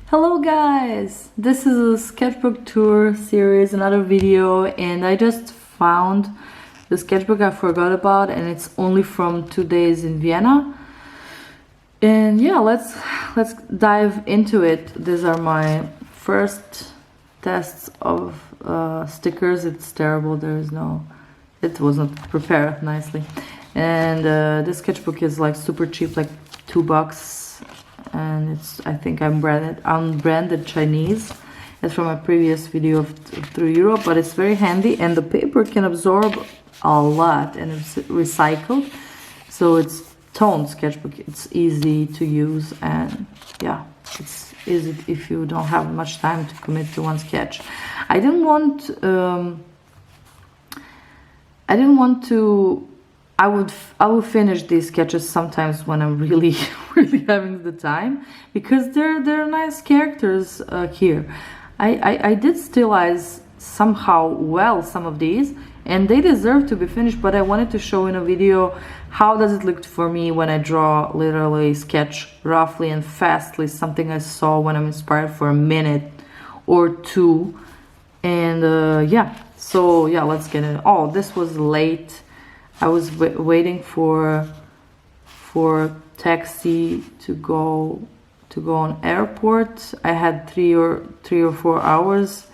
Hello guys! This is a sketchbook tour series, another video, and I just found the sketchbook I forgot about, and it's only from 2 days in Vienna. And yeah, let's dive into it. These are my first tests of stickers. It's terrible. It was not prepared nicely. And this sketchbook is like super cheap, like $2. And it's, I think, unbranded Chinese. It's from a previous video through Europe, but it's very handy, and the paper can absorb a lot, and it's recycled, so it's toned sketchbook. It's easy to use, and yeah, it's easy if you don't have much time to commit to one sketch. I didn't want to. I will finish these sketches sometimes when I'm really having the time, because they're nice characters here. I did stylize somehow well some of these, and they deserve to be finished, but I wanted to show in a video how does it look for me when I draw, literally sketch roughly and fastly something I saw when I'm inspired for a minute or two. And yeah, so yeah, let's get it. Oh, this was late. I was waiting for taxi to go on airport. I had three or 4 hours,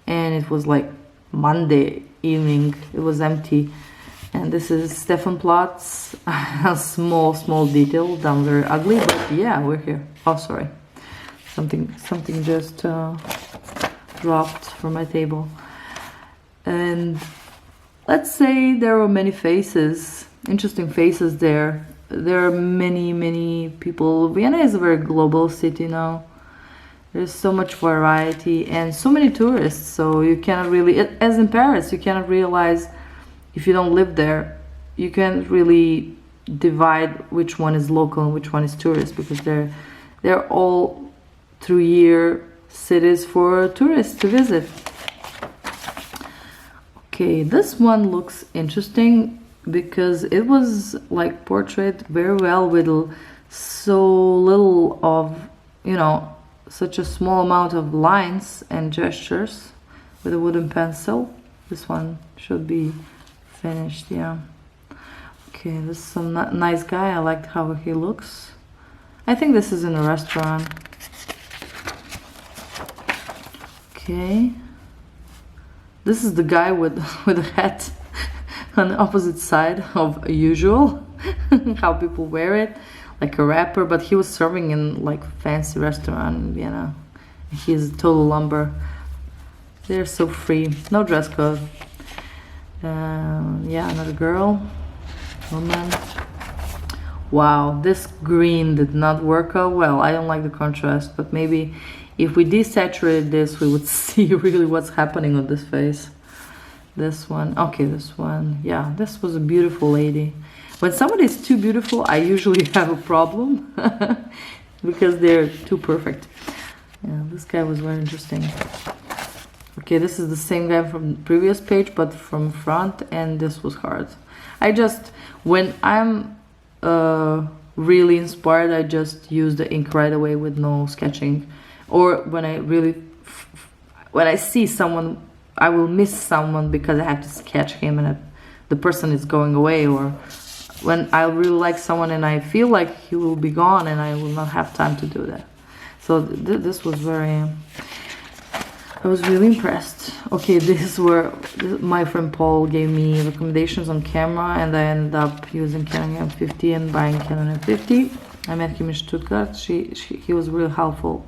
and it was like Monday evening. It was empty. And this is Stefan Platz. A small detail done very ugly, but yeah, we're here. Oh, sorry, something just dropped from my table. And let's say there were many faces, interesting faces there. There are many people. Vienna is a very global city now. There's so much variety and so many tourists, so you cannot really, as in Paris, you cannot realize, if you don't live there, you can't really divide which one is local and which one is tourist, because they're all through year cities for tourists to visit. Okay, this one looks interesting because it was like portrayed very well with so little of, such a small amount of lines and gestures with a wooden pencil. This one should be finished, yeah. Okay, this is some nice guy. I liked how he looks. I think this is in a restaurant. Okay. This is the guy with a hat on the opposite side of usual, how people wear it, like a rapper, but he was serving in like fancy restaurant in Vienna. He's total lumber. They're so free, no dress code. Yeah, another girl, woman. Wow, this green did not work out well. I don't like the contrast, but maybe if we desaturated this, we would see really what's happening on this face. This one, okay, this one, yeah, this was a beautiful lady. When somebody is too beautiful, I usually have a problem because they're too perfect. Yeah, this guy was very interesting. Okay, this is the same guy from the previous page, but from front, and this was hard. When I'm really inspired, I just use the ink right away with no sketching. Or when I see someone, I will miss someone because I have to sketch him and the person is going away, or when I really like someone and I feel like he will be gone and I will not have time to do that. So this was I was really impressed. Okay, my friend Paul gave me recommendations on camera, and I ended up using Canon M50 and buying Canon M50. I met him in Stuttgart. He was really helpful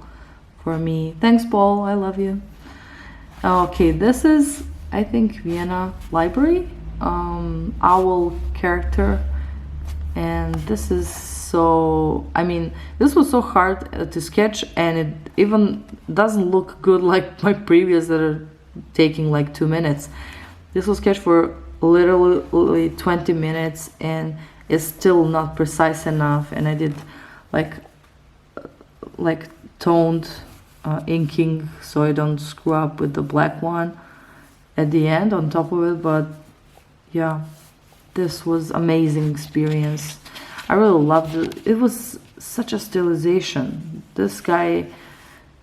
for me. Thanks, Paul. I love you. Okay, this is, I think, Vienna Library. Owl character. And this is this was so hard to sketch, and it even doesn't look good like my previous that are taking like 2 minutes. This was sketched for literally 20 minutes, and it's still not precise enough. And I did like toned inking, so I don't screw up with the black one at the end on top of it. But yeah, this was amazing experience. I really loved it. It was such a stylization. This guy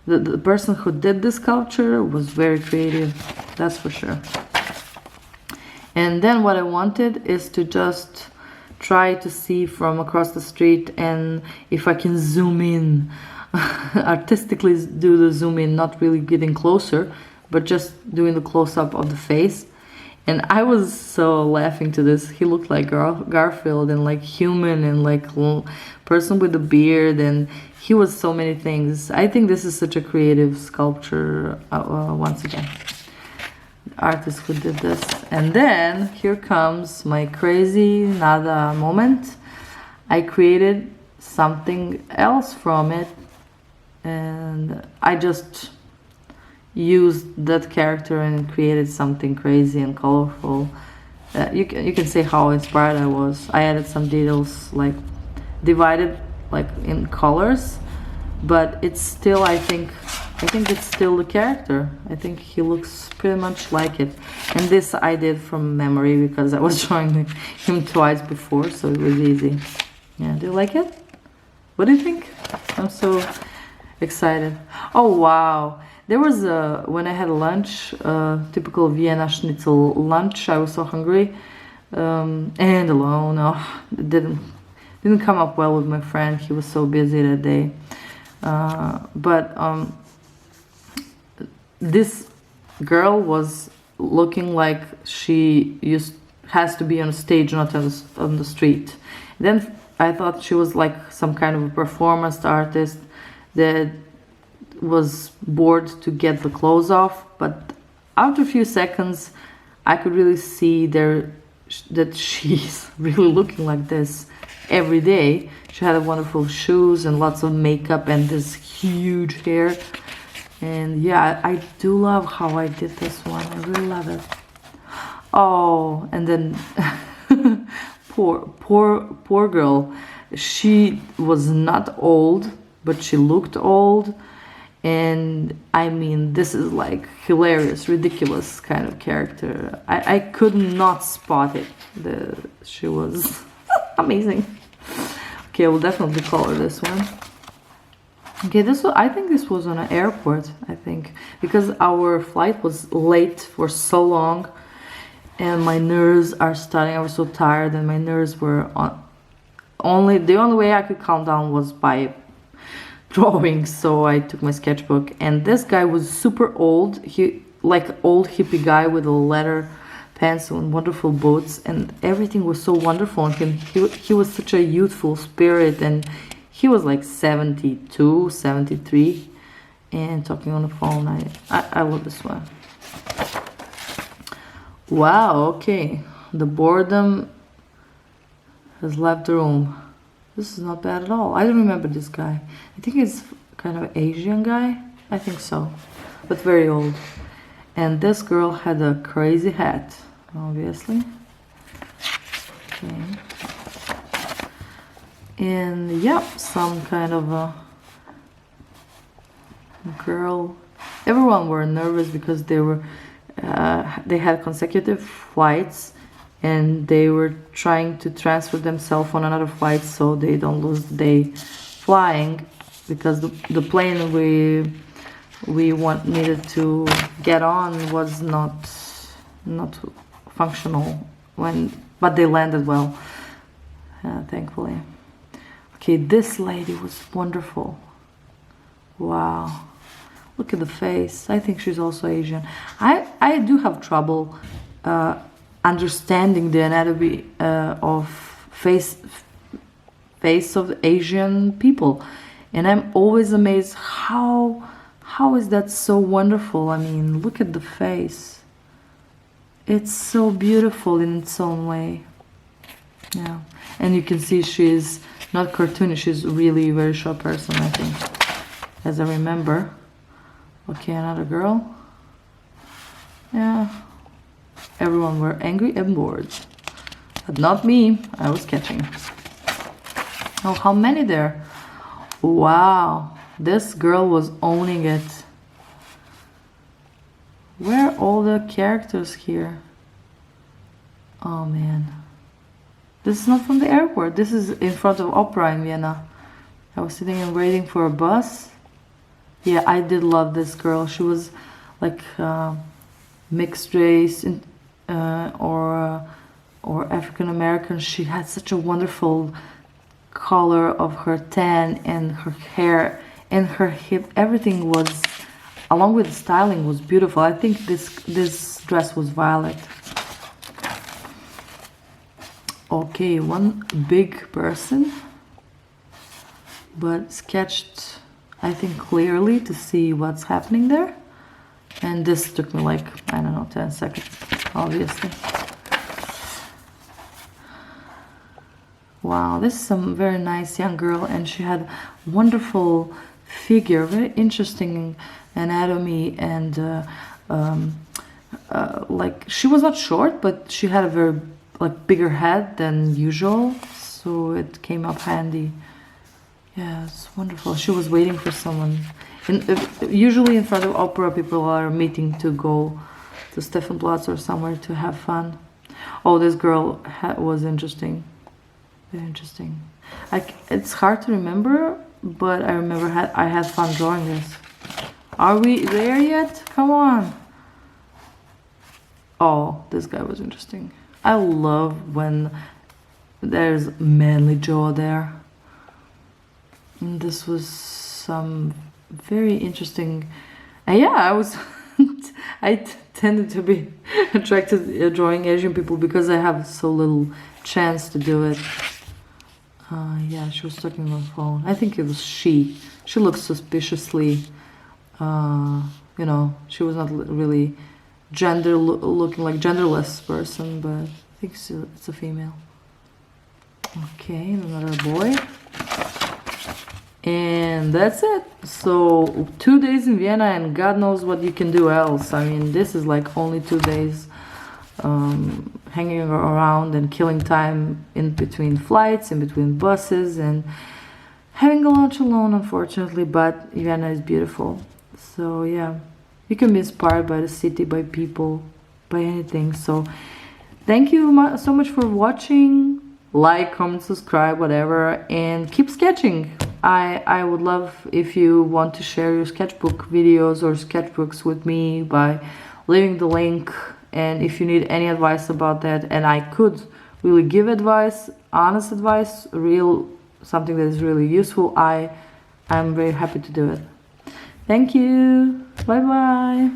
the person who did this sculpture was very creative, that's for sure. And then what I wanted is to just try to see from across the street, and if I can zoom in, artistically do the zoom in, not really getting closer, but just doing the close-up of the face. And I was so laughing to this. He looked like Garfield, and like human, and like person with a beard, and he was so many things. I think this is such a creative sculpture, once again. The artist who did this. And then here comes my crazy nada moment. I created something else from it, and I just used that character and created something crazy and colorful. You can say how inspired I was. I added some details, like divided like in colors, but it's still, I think it's still the character. I think he looks pretty much like it. And this I did from memory because I was drawing him twice before, so it was easy. Yeah, do you like it? What do you think? I'm so excited. Oh wow, there was when I had lunch, typical Vienna schnitzel lunch. I was so hungry, and alone. Oh, it didn't come up well with my friend. He was so busy that day. But this girl was looking like she has to be on a stage, not on the street. Then I thought she was like some kind of a performance artist that was bored to get the clothes off, but after a few seconds I could really see that she's really looking like this every day. She had wonderful shoes and lots of makeup and this huge hair. And yeah, I do love how I did this one. I really love it. Oh, and then poor girl. She was not old, but she looked old. And I mean, this is like hilarious, ridiculous kind of character. I could not spot it. She was amazing. Okay, I will definitely color this one. Okay, I think this was on an airport, I think, because our flight was late for so long, and my nerves are starting. I was so tired, and my nerves were on. The only way I could calm down was by drawing, so I took my sketchbook. And this guy was super old. He like old hippie guy with a leather pencil and wonderful boots, and everything was so wonderful. And he was such a youthful spirit, and he was like 72, 73, and talking on the phone. I love this one. Wow, okay. The boredom has left the room. This is not bad at all. I don't remember this guy. I think he's kind of an Asian guy. I think so, but very old. And this girl had a crazy hat, obviously. Okay. And yep, some kind of a girl. Everyone were nervous because they had consecutive flights, and they were trying to transfer themselves on another flight so they don't lose the day flying, because the plane we needed to get on was not functional but they landed well, thankfully. Okay, this lady was wonderful. Wow, look at the face. I think she's also Asian. I do have trouble understanding the anatomy of face of Asian people, and I'm always amazed how is that so wonderful. I mean, look at the face. It's so beautiful in its own way. Yeah, and you can see she's not cartoonish. She's really a very short person, I think, as I remember. Okay, another girl. Yeah, everyone were angry and bored, but not me. I was sketching. Oh, how many there? Wow, this girl was owning it. Where are all the characters here? Oh man, this is not from the airport. This is in front of opera in Vienna. I was sitting and waiting for a bus, Yeah, I did love this girl. She was like mixed race or African American. She had such a wonderful color of her tan and her hair and her hip. Everything was, along with the styling, was beautiful. I think this dress was violet. Okay, one big person, but sketched, I think, clearly to see what's happening there. And this took me like, I don't know, 10 seconds, obviously. Wow, this is some very nice young girl, and she had wonderful figure, very interesting anatomy, and like she was not short, but she had a very like bigger head than usual, so it came up handy. Yeah, it's wonderful. She was waiting for someone. And usually in front of opera, people are meeting to go to Stephanplatz or somewhere to have fun. Oh, this girl was interesting. Very interesting. It's hard to remember, but I remember I had fun drawing this. Are we there yet? Come on. Oh, this guy was interesting. I love when there's manly jaw there. And this was some very interesting. Yeah, I was. I tended to be attracted to drawing Asian people because I have so little chance to do it. Yeah, she was talking on the phone. I think it was she. She looked suspiciously, you know, she was not really looking like genderless person, but I think it's a female. Okay, another boy. And that's it. So 2 days in Vienna, and God knows what you can do else. I mean, this is like only 2 days hanging around and killing time in between flights, in between buses, and having a lunch alone, unfortunately. But Vienna is beautiful. So yeah, you can be inspired by the city, by people, by anything. So thank you so much for watching. Like, comment, subscribe, whatever, and keep sketching. I would love if you want to share your sketchbook videos or sketchbooks with me by leaving the link. And if you need any advice about that, and I could really give advice, honest advice, something that is really useful, I'm very happy to do it. Thank you. Bye bye.